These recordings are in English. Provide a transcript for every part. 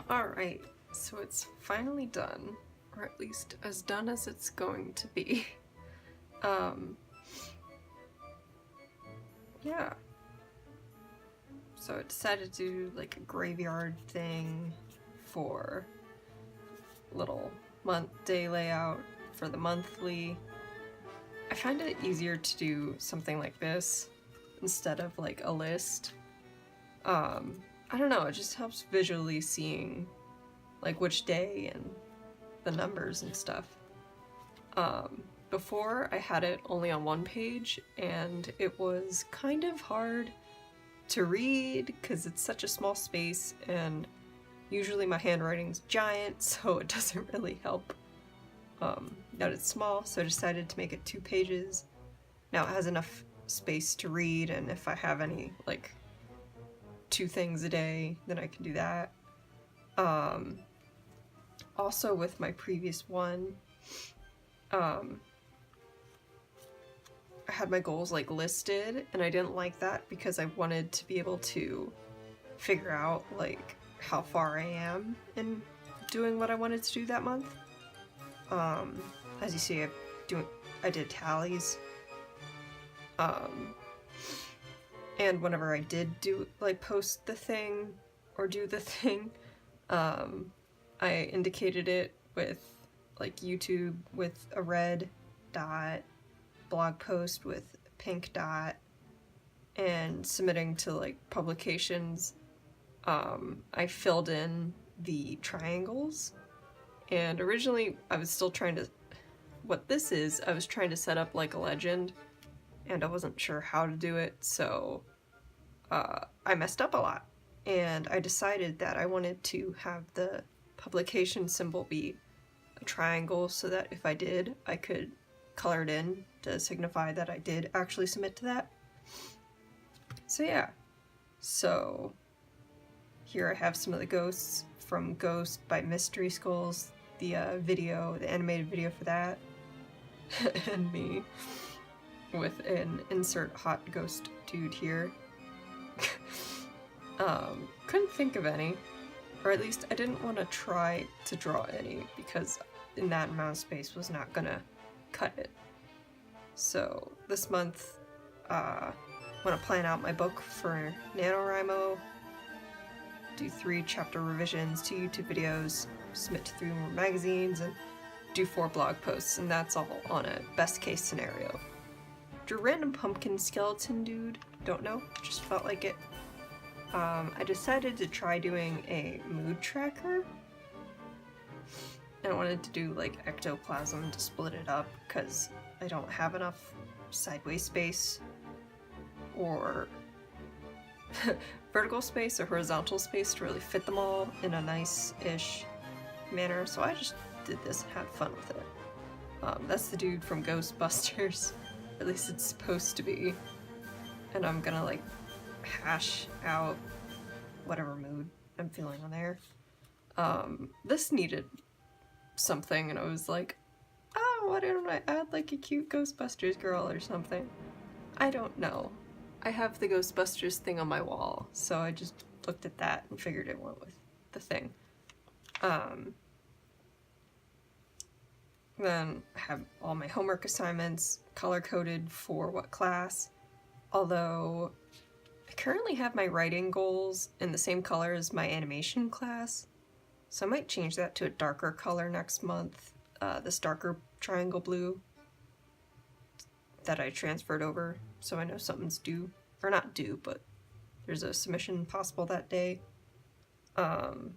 Alright, so it's finally done, or at least as done as it's going to be. Yeah. So I decided to do like a graveyard thing for little day layout for the monthly. I find it easier to do something like this instead of like a list. I don't know, it just helps visually seeing like which day and the numbers and stuff. Before I had it only on one page and it was kind of hard to read because it's such a small space and usually my handwriting's giant, so it doesn't really help that it's small, so I decided to make it 2 pages. Now it has enough space to read, and if I have any like 2 things a day, then I can do that. Also with my previous one, I had my goals like listed, and I didn't like that because I wanted to be able to figure out like how far I am in doing what I wanted to do that month. As you see, I did tallies. And whenever I did do like post the thing or do the thing, I indicated it with like YouTube with a red dot, blog post with a pink dot, and submitting to like publications. I filled in the triangles, and originally I was still trying to, what this is, I was trying to set up like a legend, and I wasn't sure how to do it, so I messed up a lot. And I decided that I wanted to have the publication symbol be a triangle so that if I did, I could color it in to signify that I did actually submit to that. So yeah, so here I have some of the ghosts from Ghost by Mystery Skulls, the animated video for that, and me with an insert hot ghost dude here. Couldn't think of any, or at least I didn't want to try to draw any because in that amount of space was not gonna cut it. So this month, I want to plan out my book for NaNoWriMo, do 3 chapter revisions, 2 YouTube videos, submit to 3 more magazines, and do 4 blog posts, and that's all on a best case scenario. Drew random pumpkin skeleton dude, don't know, just felt like it. I decided to try doing a mood tracker, and I wanted to do like ectoplasm to split it up because I don't have enough sideways space or vertical space or horizontal space to really fit them all in a nice-ish manner, so I just did this and had fun with it. That's the dude from Ghostbusters, at least it's supposed to be, and I'm gonna like hash out whatever mood I'm feeling on there. This needed something, and I was like, oh, why don't I add like a cute Ghostbusters girl or something? I don't know. I have the Ghostbusters thing on my wall, so I just looked at that and figured it went with the thing. Then I have all my homework assignments color-coded for what class, although I currently have my writing goals in the same color as my animation class, so I might change that to a darker color next month, this darker triangle blue that I transferred over, so I know something's due, or not due, but there's a submission possible that day. Then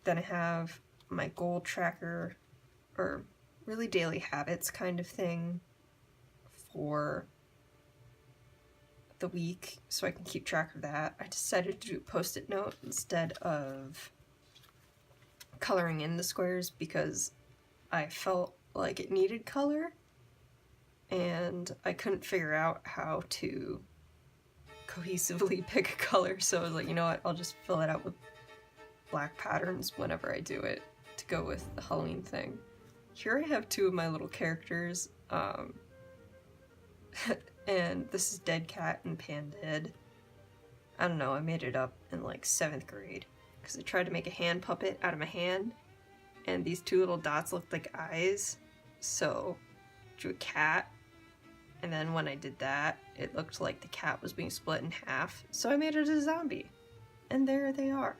I have my goal tracker, or really daily habits kind of thing for the week, so I can keep track of that. I decided to do a post-it note instead of coloring in the squares because I felt like it needed color, and I couldn't figure out how to cohesively pick a color, so I was like, you know what, I'll just fill it out with black patterns whenever I do it to go with the Halloween thing. Here I have 2 of my little characters, and this is Dead Cat and Pan Dead. I don't know, I made it up in like 7th grade. because I tried to make a hand puppet out of my hand, and these two little dots looked like eyes, so I drew a cat, and then when I did that, it looked like the cat was being split in half, so I made it a zombie. And there they are.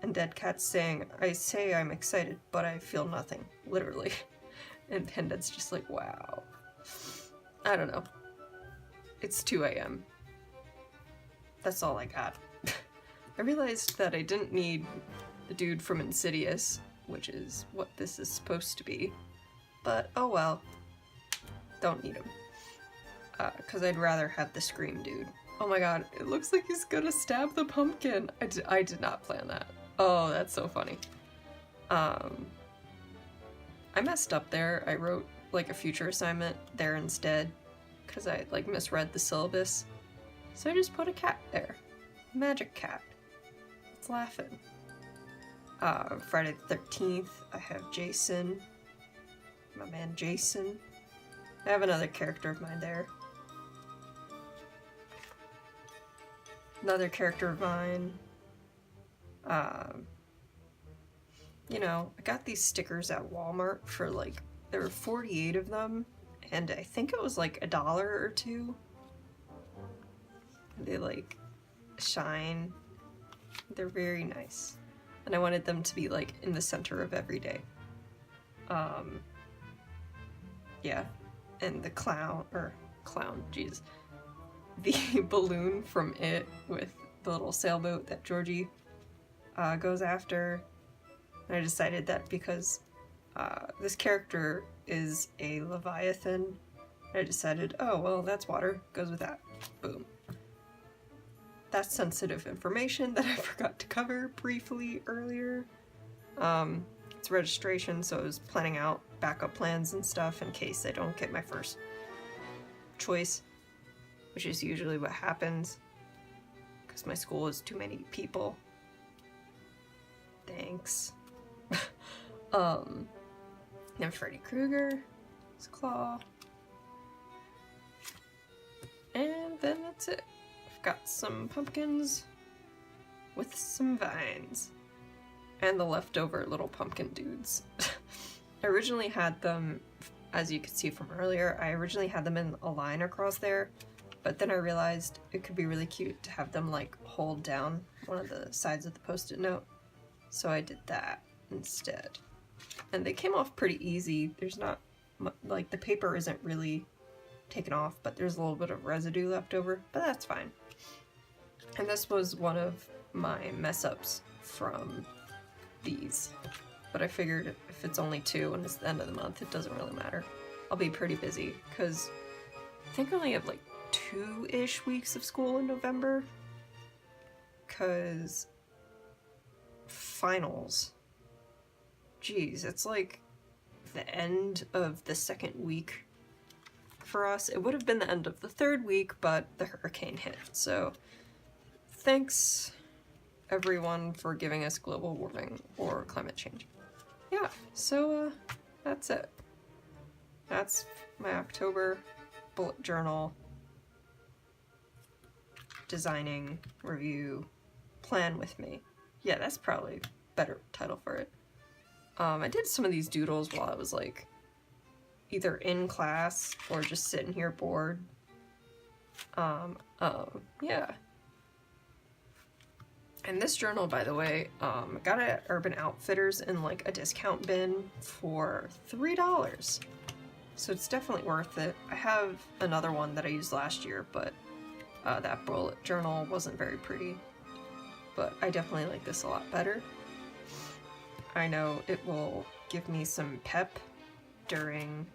And Dead Cat's saying, I say I'm excited, but I feel nothing, literally. And Pendant's just like, wow. I don't know. It's 2 a.m. That's all I got. I realized that I didn't need the dude from Insidious, which is what this is supposed to be. But oh well. Don't need him. Because I'd rather have the Scream dude. Oh my god, it looks like he's gonna stab the pumpkin. I did not plan that. Oh, that's so funny. I messed up there. I wrote like a future assignment there instead because I like misread the syllabus. So I just put a cat there. Magic cat. It's laughing. Friday the 13th, I have Jason. My man Jason. I have another character of mine there. Another character of mine. You know, I got these stickers at Walmart for like, there were 48 of them, and I think it was like $1 or $2. They like shine. They're very nice. And I wanted them to be like in the center of every day. Yeah. And the clown, jeez. The balloon from It with the little sailboat that Georgie goes after. And I decided that because this character is a Leviathan, I decided, oh, well, that's water. Goes with that. Boom. That's sensitive information that I forgot to cover briefly earlier. It's registration, so I was planning out backup plans and stuff in case I don't get my first choice, which is usually what happens because my school is too many people. Thanks. Then Freddy Krueger, his claw, and then that's it. I've got some pumpkins with some vines and the leftover little pumpkin dudes. I originally had them, as you could see from earlier, I originally had them in a line across there, but then I realized it could be really cute to have them like hold down one of the sides of the post-it note, so I did that instead. And they came off pretty easy. There's not, like, the paper isn't really taken off, but there's a little bit of residue left over, but that's fine. And this was one of my mess-ups from these. But I figured if it's only 2 and it's the end of the month, it doesn't really matter. I'll be pretty busy, because I think I only have, like, 2-ish weeks of school in November. Because finals. Jeez, it's like the end of the 2nd week for us. It would have been the end of the 3rd week, but the hurricane hit. So thanks everyone for giving us global warming or climate change. Yeah, so that's it. That's my October bullet journal designing review plan with me. Yeah, that's probably a better title for it. I did some of these doodles while I was like either in class or just sitting here bored. Yeah. And this journal, by the way, got it at Urban Outfitters in like a discount bin for $3. So it's definitely worth it. I have another one that I used last year, but that bullet journal wasn't very pretty. But I definitely like this a lot better. I know it will give me some pep during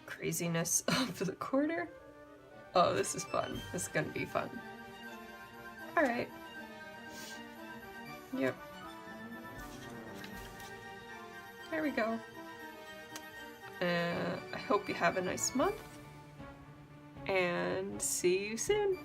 craziness of the quarter. Oh, this is fun. This is gonna be fun. Alright. Yep. There we go. I hope you have a nice month. And see you soon.